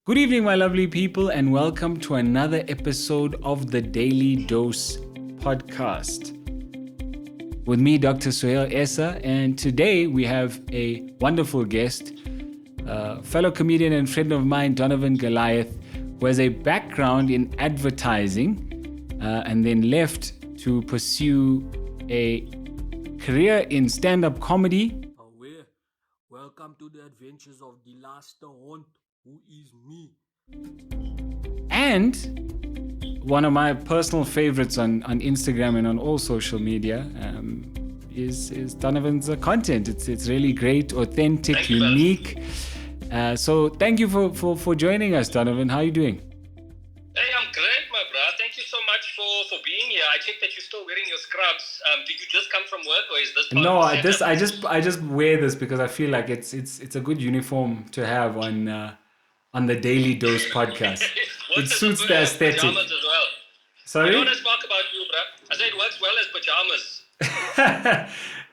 Good evening, my lovely people, and welcome to another episode of the Daily Dose podcast. With me, Dr. Suhail Essa, and today we have a wonderful guest, fellow comedian and friend of mine, Donovan Goliath, who has a background in advertising and then left to pursue a career in stand-up comedy. Welcome to the adventures of the last haunt, who is me. And one of my personal favorites on Instagram and on all social media is Donovan's content. It's really great, authentic, unique. So thank you for joining us, Donovan. How are you doing? Hey, I'm great, my bro. Thank you so much for being here. I checked that you're still wearing your scrubs. Did you just come from work, or is this part No, of the setup? I just wear this because I feel like it's a good uniform to have on the Daily Dose podcast. It Works suits as the well as aesthetic. pajamas as well. I Sorry? don't want to talk about you, bro. I said it works well as pajamas.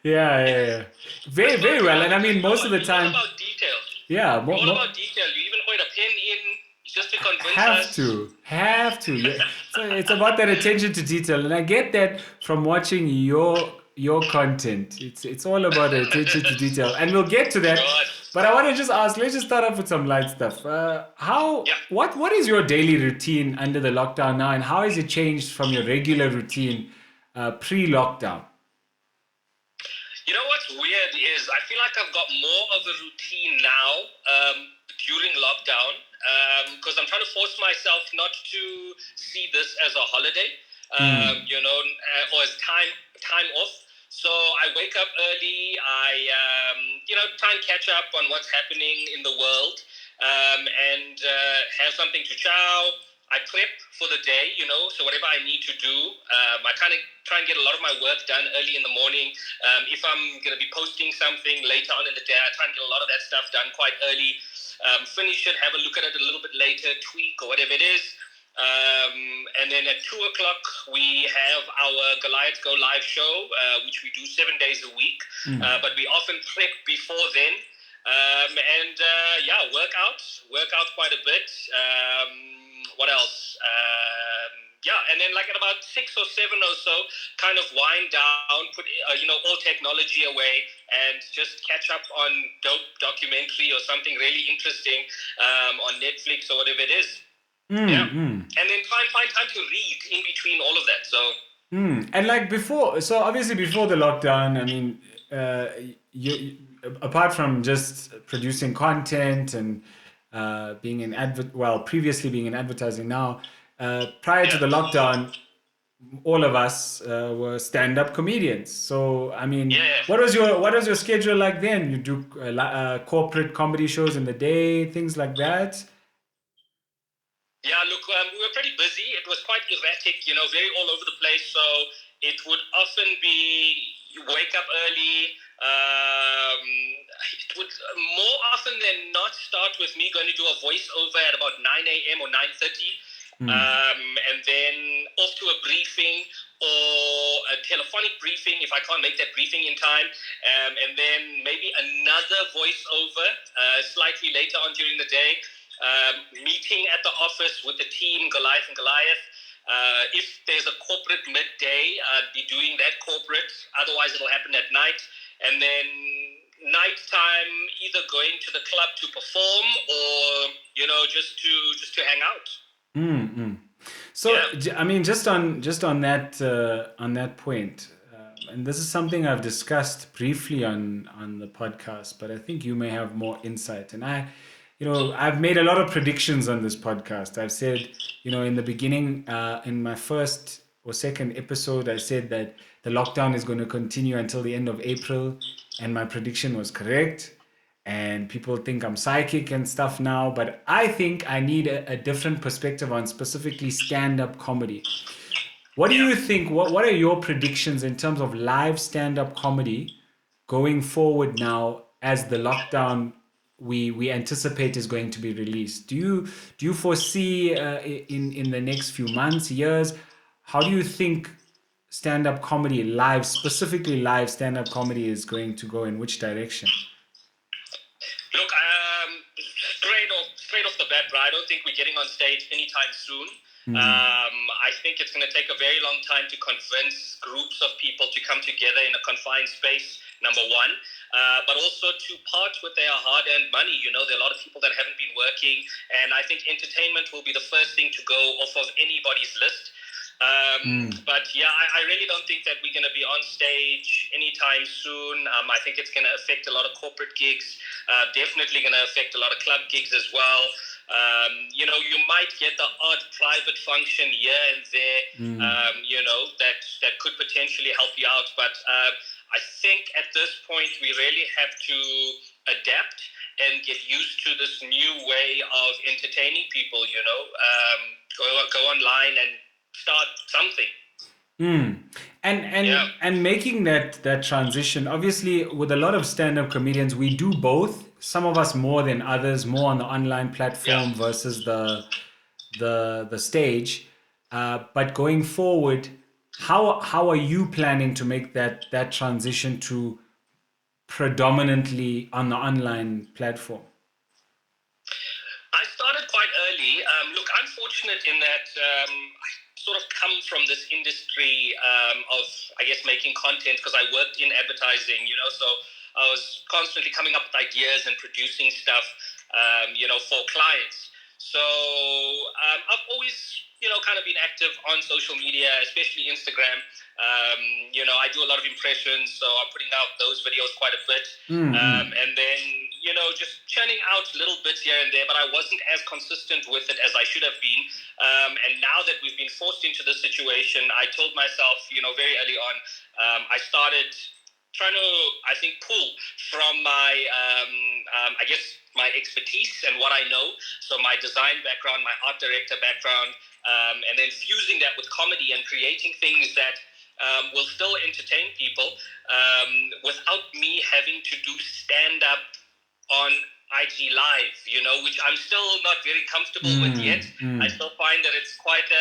Yeah. Very well. And I mean, most of the time, You're all about detail. yeah, You're all about detail. You even put a pen in just to convince us. have to. Yeah. So it's about that attention to detail, and I get that from watching your content. It's all about attention to detail, and we'll get to that. God. But I want to just ask. Let's just start off with some light stuff. What is your daily routine under the lockdown now, and how has it changed from your regular routine pre-lockdown? You know what's weird is I feel like I've got more of a routine now during lockdown because I'm trying to force myself not to see this as a holiday, or as time off. So I wake up early. I try and catch up on what's happening in the world and have something to chow. I prep for the day, so whatever I need to do, I kind of try and get a lot of my work done early in the morning. If I'm going to be posting something later on in the day, I try and get a lot of that stuff done quite early. Finish it, have a look at it a little bit later, tweak or whatever it is. And then at 2 o'clock, we have our Goliath Go Live show, which we do 7 days a week. But we often prep before then. Work out quite a bit. What else? And then like at about 6 or 7 or so, kind of wind down, put all technology away, and just catch up on dope documentary or something really interesting on Netflix or whatever it is. And then try and find time to read in between all of that. So. And like before, so obviously before the lockdown, I mean, you apart from just producing content and being in previously being in advertising, now prior to the lockdown, all of us were stand-up comedians. So I mean, what was your schedule like then? You do corporate comedy shows in the day, things like that? Yeah, look, we were pretty busy. It was quite erratic, very all over the place. So it would often be you wake up early. It would more often than not start with me going to do a voiceover at about 9 a.m. or 9:30. And then off to a briefing or a telephonic briefing if I can't make that briefing in time. And then maybe another voiceover slightly later on during the day. Meeting at the office with the team, Goliath and Goliath. If there's a corporate midday, I'd be doing that corporate. Otherwise, it'll happen at night. And then nighttime, either going to the club to perform or, just to hang out. So, I mean, just on that point, and this is something I've discussed briefly on the podcast, but I think you may have more insight. And I've made a lot of predictions on this podcast. I've said, in the beginning, in my first or second episode, I said that the lockdown is going to continue until the end of April, and my prediction was correct. And people think I'm psychic and stuff now, but I think I need a different perspective on specifically stand-up comedy. What do you think? What are your predictions in terms of live stand-up comedy going forward now as the lockdown we anticipate is going to be released? Do you foresee in the next few months, years, how do you think stand-up comedy, specifically live stand-up comedy, is going to go in which direction? Look, straight off the bat, bro, I don't think we're getting on stage anytime soon. I think it's going to take a very long time to convince groups of people to come together in a confined space, number one, but also to part with their hard-earned money. You know, there are a lot of people that haven't been working, and I think entertainment will be the first thing to go off of anybody's list. But yeah, I really don't think that we're going to be on stage anytime soon. I think it's going to affect a lot of corporate gigs, definitely going to affect a lot of club gigs as well. You know, you might get the odd private function here and there, you know, that could potentially help you out. But I think at this point, we really have to adapt and get used to this new way of entertaining people, you know, go online and start something. And making that transition, obviously with a lot of stand-up comedians, we do both. Some of us more than others, more on the online platform versus the stage. But going forward, how are you planning to make that transition to predominantly on the online platform? I started quite early. Look, I'm fortunate in that I sort of come from this industry of, I guess, making content because I worked in advertising, you know, so I was constantly coming up with ideas and producing stuff, you know, for clients. So I've always, you know, kind of been active on social media, especially Instagram. You know, I do a lot of impressions, so I'm putting out those videos quite a bit. And then, you know, just churning out little bits here and there, but I wasn't as consistent with it as I should have been. And now that we've been forced into this situation, I told myself, you know, very early on, I started trying to, I think, pull from my, I guess, my expertise and what I know. So my design background, my art director background, and then fusing that with comedy and creating things that will still entertain people without me having to do stand-up on IG Live, you know, which I'm still not very comfortable with yet. I still find that it's quite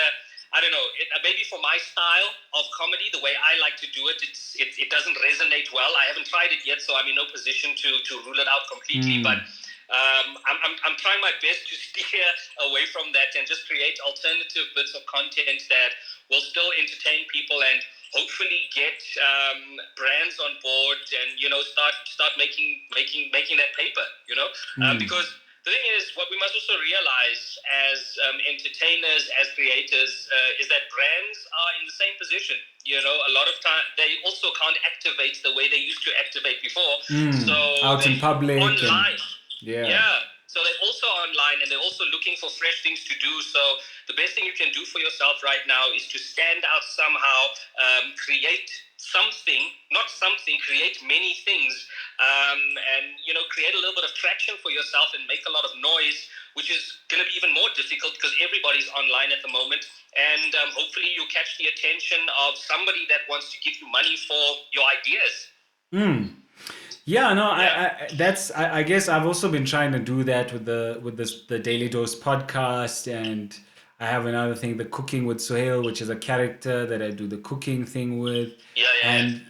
I don't know, maybe for my style of comedy, the way I like to do it, it doesn't resonate well. I haven't tried it yet, so I'm in no position to rule it out completely. But I'm trying my best to steer away from that and just create alternative bits of content that will still entertain people and hopefully get brands on board and, you know, start making that paper, you know, because the thing is, what we must also realize as entertainers, as creators, is that brands are in the same position. You know, a lot of time they also can't activate the way they used to activate before. So out in public, online, yeah. So they're also online and they're also looking for fresh things to do. So the best thing you can do for yourself right now is to stand out somehow, create something, create many things, and, you know, create a little bit of traction for yourself and make a lot of noise, which is going to be even more difficult because everybody's online at the moment. And hopefully you catch the attention of somebody that wants to give you money for your ideas. Yeah, no, I guess I've also been trying to do that with the Daily Dose podcast, and I have another thing, the Cooking with Sohail, which is a character that I do the cooking thing with. And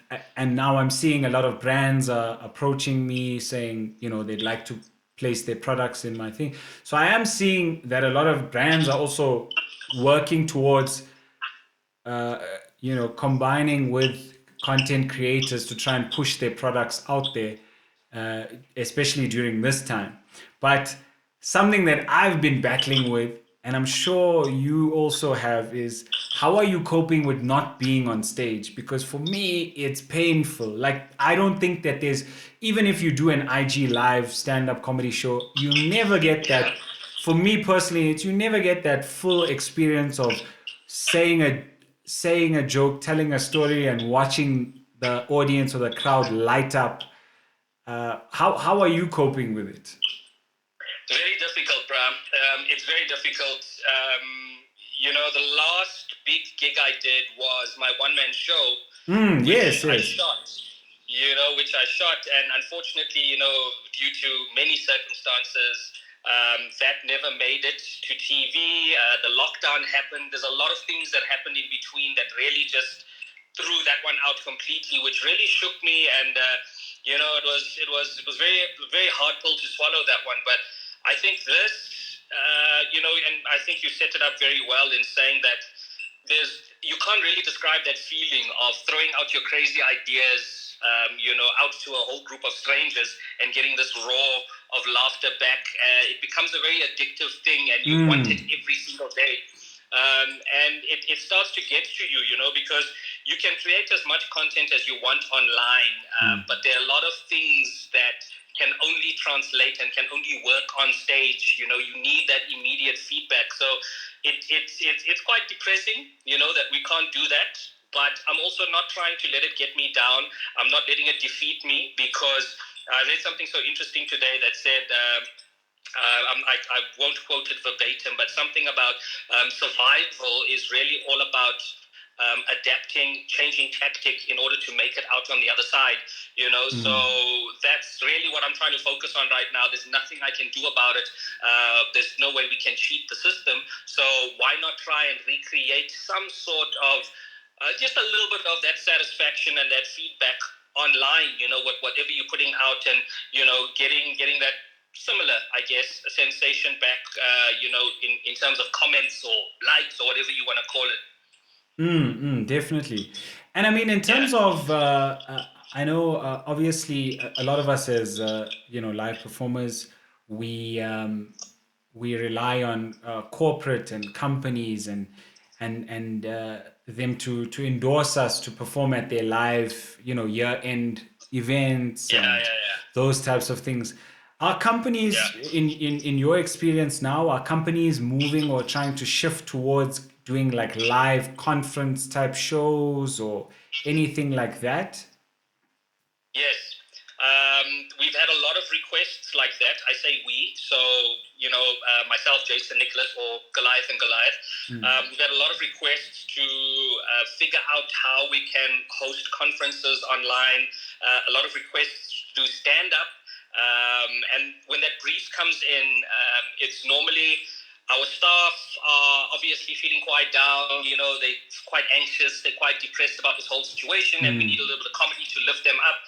now I'm seeing a lot of brands are approaching me saying, you know, they'd like to place their products in my thing. So I am seeing that a lot of brands are also working towards, you know, combining with content creators to try and push their products out there, especially during this time. But something that I've been battling with, and I'm sure you also have, is how are you coping with not being on stage? Because for me, it's painful. Like, I don't think that there's, even if you do an IG Live stand-up comedy show, you never get that. For me personally, you never get that full experience of saying a joke, telling a story, and watching the audience or the crowd light up. How are you coping with it? Very difficult, Bram. It's very difficult. You know, the last big gig I did was my one-man show. Yes. I shot. Which I shot, and unfortunately, you know, due to many circumstances, that never made it to TV. The lockdown happened. There's a lot of things that happened in between that really just threw that one out completely, which really shook me. And you know, it was very, very hard pill to swallow, that one. But I think this, and I think you set it up very well in saying that you can't really describe that feeling of throwing out your crazy ideas, out to a whole group of strangers and getting this roar of laughter back. It becomes a very addictive thing, and you want it every single day. And it starts to get to you, because you can create as much content as you want online, but there are a lot of things that can only translate and can only work on stage. You need that immediate feedback. So it's quite depressing, that we can't do that. But I'm also not trying to let it get me down. I'm not letting it defeat me, because I read something so interesting today that said, I won't quote it verbatim, but something about survival is really all about adapting, changing tactic in order to make it out on the other side, So that's really what I'm trying to focus on right now. There's nothing I can do about it. There's no way we can cheat the system. So why not try and recreate some sort of just a little bit of that satisfaction and that feedback online, whatever you're putting out, and, getting that similar, I guess, sensation back, in terms of comments or likes or whatever you want to call it. Definitely. And I mean, in terms of, I know obviously a lot of us as live performers, we rely on corporate and companies and them to endorse us to perform at their live year-end events and those types of things. Are companies, in your experience now, are companies moving or trying to shift towards doing like live conference type shows or anything like that? Yes. We've had a lot of requests like that. I say we, so, myself, Jason, Nicholas, or Goliath and Goliath. We've had a lot of requests to figure out how we can host conferences online, a lot of requests to do stand-up. And when that brief comes in, it's normally our staff are obviously feeling quite down, they're quite anxious, they're quite depressed about this whole situation, and we need a little bit of comedy to lift them up.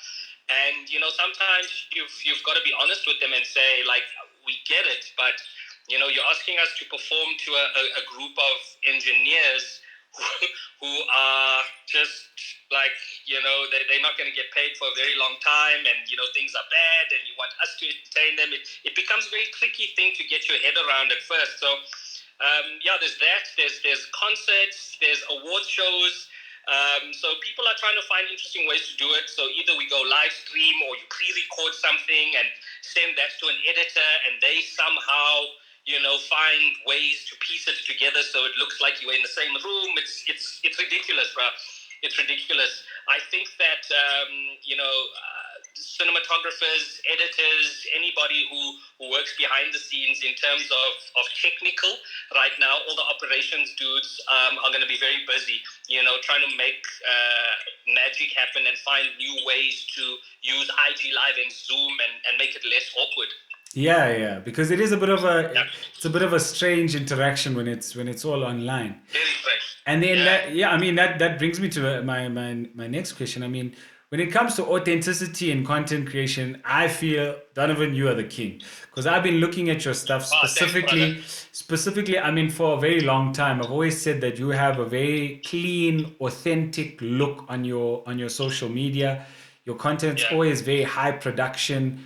And, sometimes you've got to be honest with them and say, like, we get it, but, you're asking us to perform to a group of engineers who are just like, they're not going to get paid for a very long time, and, things are bad, and you want us to entertain them. It becomes a very tricky thing to get your head around at first. So, there's that. There's concerts, there's award shows. So people are trying to find interesting ways to do it. So either we go live stream, or you pre-record something and send that to an editor, and they somehow, find ways to piece it together so it looks like you're in the same room. It's ridiculous, bro. It's ridiculous. I think that, cinematographers, editors, anybody who works behind the scenes in terms of technical right now, all the operations dudes are going to be very busy, trying to make magic happen and find new ways to use IG Live and Zoom and make it less awkward. Yeah, because it is a bit of a strange interaction when it's all online. Very strange. And then that brings me to my next question. I mean, when it comes to authenticity and content creation, I feel, Donovan, you are the king, because I've been looking at your stuff specifically. I mean, for a very long time, I've always said that you have a very clean, authentic look on your social media. Your content's always very high production,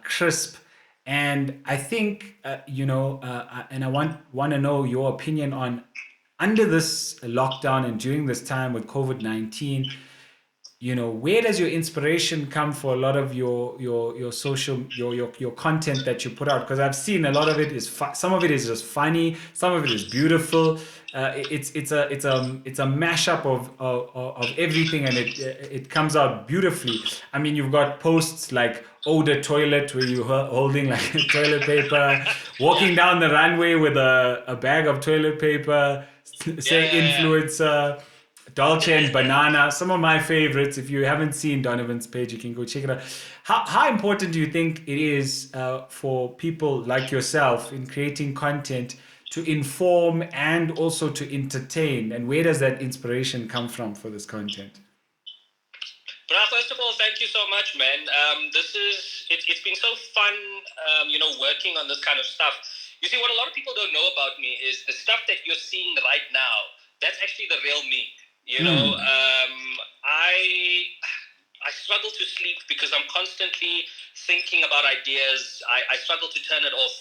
crisp. And I think, and I want to know your opinion on, under this lockdown and during this time with COVID-19, where does your inspiration come for a lot of your social, your content that you put out? Because I've seen a lot of it is some of it is just funny, some of it is beautiful. It's a mashup of everything, and it comes out beautifully. I mean, you've got posts like "Oh, the toilet," where you're holding like toilet paper, walking down the runway with a bag of toilet paper, say influencer. Dolce and Banana, some of my favorites. If you haven't seen Donovan's page, you can go check it out. How important do you think it is for people like yourself in creating content to inform and also to entertain? And where does that inspiration come from for this content? First of all, thank you so much, man. This is it's been so fun, working on this kind of stuff. You see, what a lot of people don't know about me is the stuff that you're seeing right now. That's actually the real me. I struggle to sleep because I'm constantly thinking about ideas. I struggle to turn it off,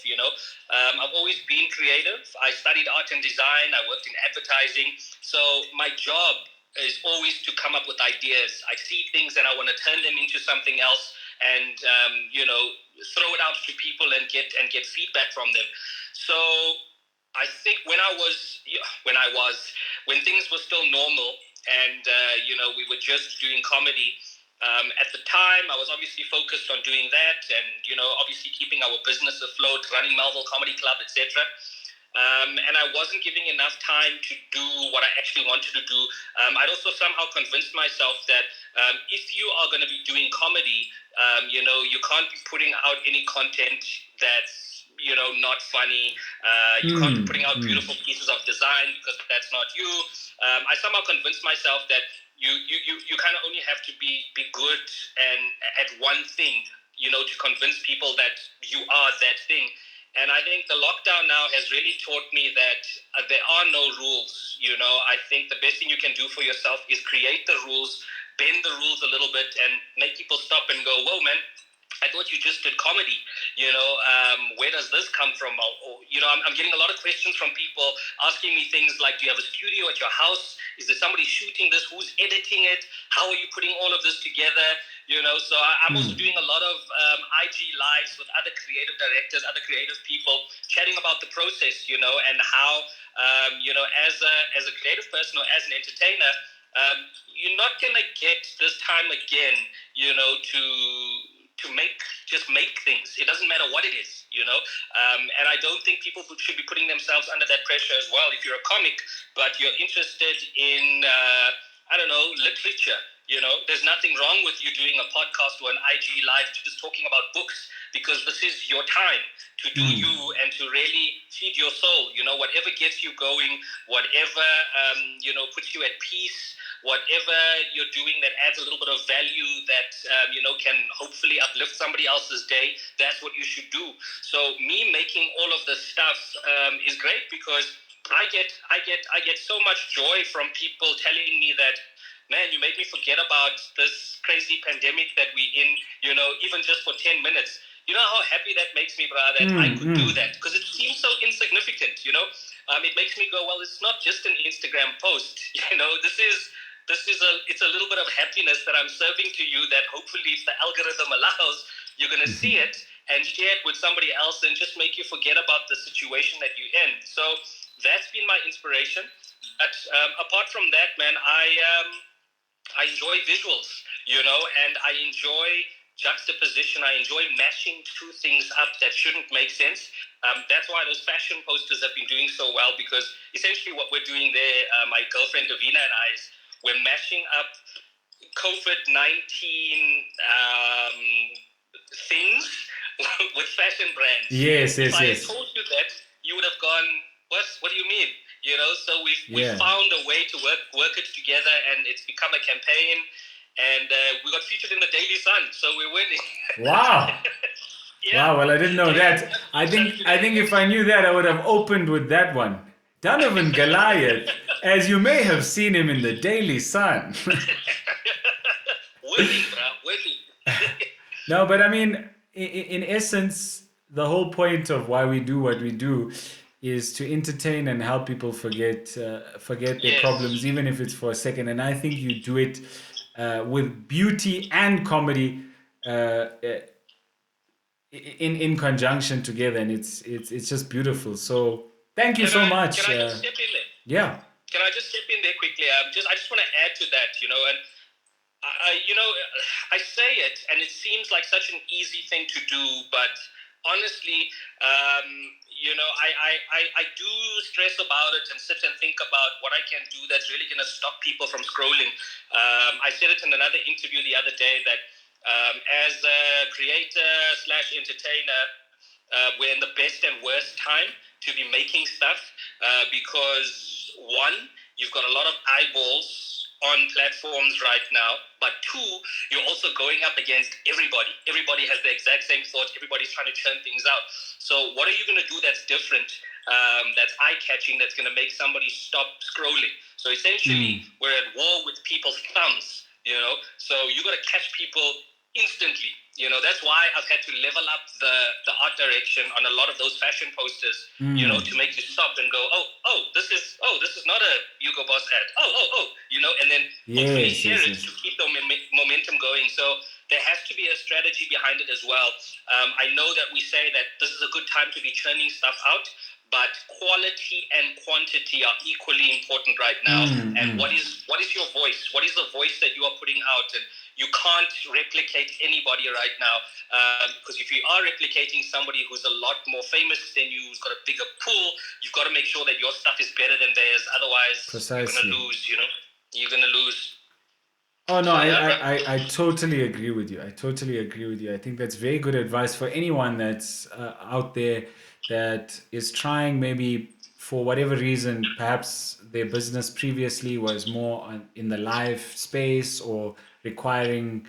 I've always been creative. I studied art and design. I worked in advertising. So my job is always to come up with ideas. I see things and I want to turn them into something else and, throw it out to people and get feedback from them. So I think when things were still normal and, we were just doing comedy, at the time, I was obviously focused on doing that and, obviously keeping our business afloat, running Melville Comedy Club, etc. And I wasn't giving enough time to do what I actually wanted to do. I'd also somehow convinced myself that if you are going to be doing comedy, you can't be putting out any content that's, not funny. You can't be putting out beautiful pieces of design because that's not you. I somehow convinced myself that you kind of only have to be good and at one thing, to convince people that you are that thing. And I think the lockdown now has really taught me that there are no rules. I think the best thing you can do for yourself is create the rules, bend the rules a little bit, and make people stop and go, "Whoa, man, I thought you just did comedy. Where does this come from?" I'm getting a lot of questions from people asking me things like, "Do you have a studio at your house? Is there somebody shooting this? Who's editing it? How are you putting all of this together?" So I'm also doing a lot of IG lives with other creative directors, other creative people, chatting about the process, and how, as a creative person or as an entertainer, you're not going to get this time again, to make things. It doesn't matter what it is, and I don't think people should be putting themselves under that pressure as well. If you're a comic, but you're interested in, literature, there's nothing wrong with you doing a podcast or an IG live just talking about books, because this is your time to do you and to really feed your soul, whatever gets you going, whatever, puts you at peace, whatever you're doing that adds a little bit of value that, can hopefully uplift somebody else's day, that's what you should do. So me making all of this stuff is great because I get so much joy from people telling me that, "Man, you made me forget about this crazy pandemic that we're in, even just for 10 minutes. You know how happy that makes me, brother, that I could do that?" Because it seems so insignificant, It makes me go, well, it's not just an Instagram post, it's a little bit of happiness that I'm serving to you that hopefully if the algorithm allows, you're going to see it and share it with somebody else and just make you forget about the situation that you're in. So that's been my inspiration. But apart from that, man, I enjoy visuals, and I enjoy juxtaposition. I enjoy mashing two things up that shouldn't make sense. That's why those fashion posters have been doing so well, because essentially what we're doing there, my girlfriend Davina and I, is we're mashing up COVID-19 things with fashion brands. Yes. If I had told you that, you would have gone, what do you mean? So we found a way to work it together, and it's become a campaign, and we got featured in the Daily Sun, so we're winning. Wow. Yeah. Wow, well, I didn't know that. I think if I knew that, I would have opened with that one. Donovan Goliath, as you may have seen him in the Daily Sun. Winning, bro, winning. No, but I mean, in essence, the whole point of why we do what we do is to entertain and help people forget their problems, even if it's for a second. And I think you do it with beauty and comedy in conjunction together, and it's just beautiful. So thank you so much. Can I just step in there? Yeah. Can I just step in there quickly? I just want to add to that, and I say it, and it seems like such an easy thing to do, but honestly, I do stress about it and sit and think about what I can do that's really going to stop people from scrolling. I said it in another interview the other day that as a creator/entertainer, we're in the best and worst time to be making stuff because, one, you've got a lot of eyeballs on platforms right now, but two, you're also going up against everybody. Everybody has the exact same thoughts. Everybody's trying to churn things out. So what are you going to do that's different, that's eye-catching, that's going to make somebody stop scrolling? So essentially, we're at war with people's thumbs, So you got to catch people instantly. That's why I've had to level up the art direction on a lot of those fashion posters, to make you stop and go, this is not a Hugo Boss ad. And then hopefully share it to keep the momentum going. So there has to be a strategy behind it as well. I know that we say that this is a good time to be churning stuff out, but quality and quantity are equally important right now. And what is your voice? What is the voice that you are putting out? And you can't replicate anybody right now, because if you are replicating somebody who's a lot more famous than you, who's got a bigger pool, you've got to make sure that your stuff is better than theirs. Otherwise, you're going to lose. You're going to lose. Oh no, I totally agree with you. I think that's very good advice for anyone that's out there that is trying, maybe for whatever reason, perhaps their business previously was more in the live space or requiring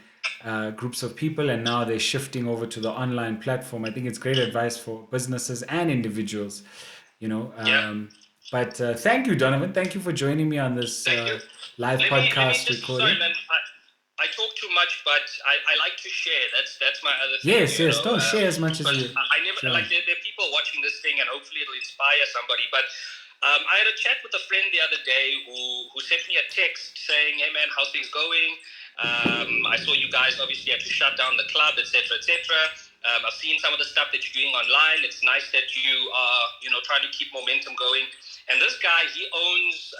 groups of people, and now they're shifting over to the online platform. I think it's great advice for businesses and individuals, But thank you, Donovan. Thank you for joining me on this live podcast recording. Sorry, man. I talk too much, but I like to share. That's my other thing. Yes. Don't share as much as you. I never like there are people watching this thing, and hopefully it'll inspire somebody. But I had a chat with a friend the other day who sent me a text saying, "Hey man, how's things going? I saw you guys obviously had to shut down the club, etc., etc. I've seen some of the stuff that you're doing online. It's nice that you are, trying to keep momentum going." And this guy, he owns,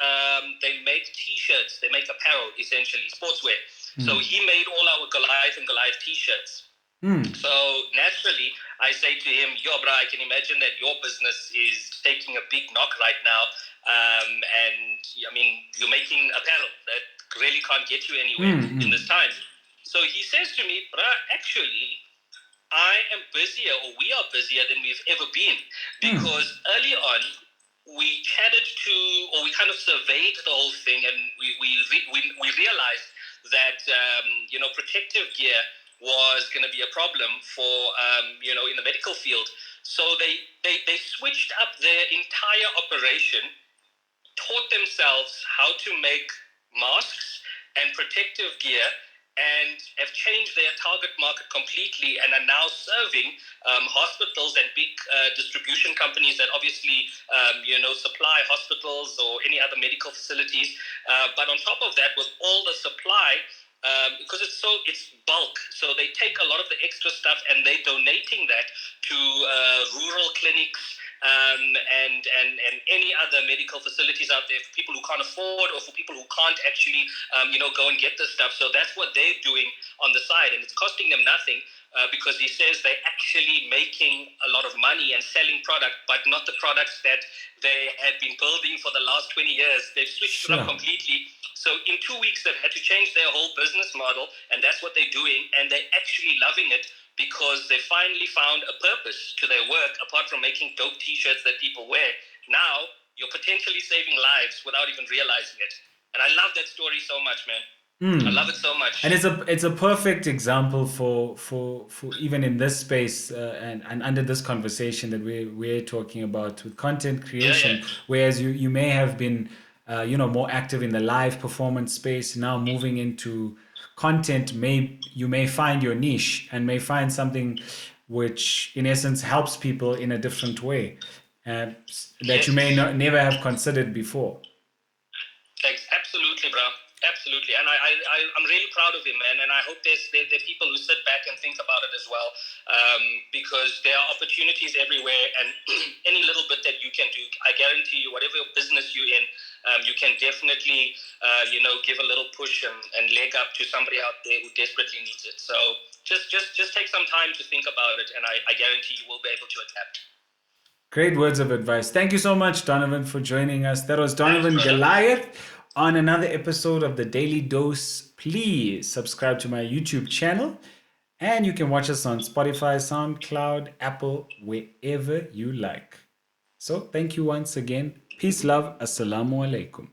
they make T-shirts, they make apparel, essentially, sportswear. So he made all our Goliath and Goliath T-shirts. So naturally, I say to him, yo, bro, I can imagine that your business is taking a big knock right now. And I mean, you're making apparel that really can't get you anywhere in this time. So he says to me, bro, actually, I am busier, or we are busier than we've ever been. Because early on, we chatted to, or we kind of surveyed the whole thing, and we realized that protective gear was going to be a problem for in the medical field. So they switched up their entire operation, taught themselves how to make masks and protective gear, and have changed their target market completely, and are now serving hospitals and big distribution companies that obviously supply hospitals or any other medical facilities. But on top of that, with all the supply, because it's bulk, so they take a lot of the extra stuff and they're donating that to rural clinics and any other medical facilities out there for people who can't afford, or for people who can't actually go and get this stuff. So that's what they're doing on the side, and it's costing them nothing, because he says they're actually making a lot of money and selling product, but not the products that they had been building for the last 20 years. They've switched it up completely. So in 2 weeks, they've had to change their whole business model, and that's what they're doing, and they're actually loving it, because they finally found a purpose to their work, apart from making dope T-shirts that people wear. Now, you're potentially saving lives without even realizing it. And I love that story so much, man. I love it so much. And it's a perfect example for even in this space and under this conversation that we're talking about with content creation, whereas you may have been more active in the live performance space, now moving into content, you may find your niche and may find something which in essence helps people in a different way that you may never have considered before. Thanks. Absolutely, bro. Absolutely. And I'm really proud of him, man. And I hope there are people who sit back and think about it as well, because there are opportunities everywhere, and any little bit that you can do, I guarantee you, whatever business you're in, you can definitely, give a little push and leg up to somebody out there who desperately needs it. So just take some time to think about it, and I guarantee you will be able to adapt. Great words of advice. Thank you so much, Donovan, for joining us. That was Donovan Goliath on another episode of The Daily Dose. Please subscribe to my YouTube channel, and you can watch us on Spotify, SoundCloud, Apple, wherever you like. So thank you once again. Peace, love. Assalamu alaikum.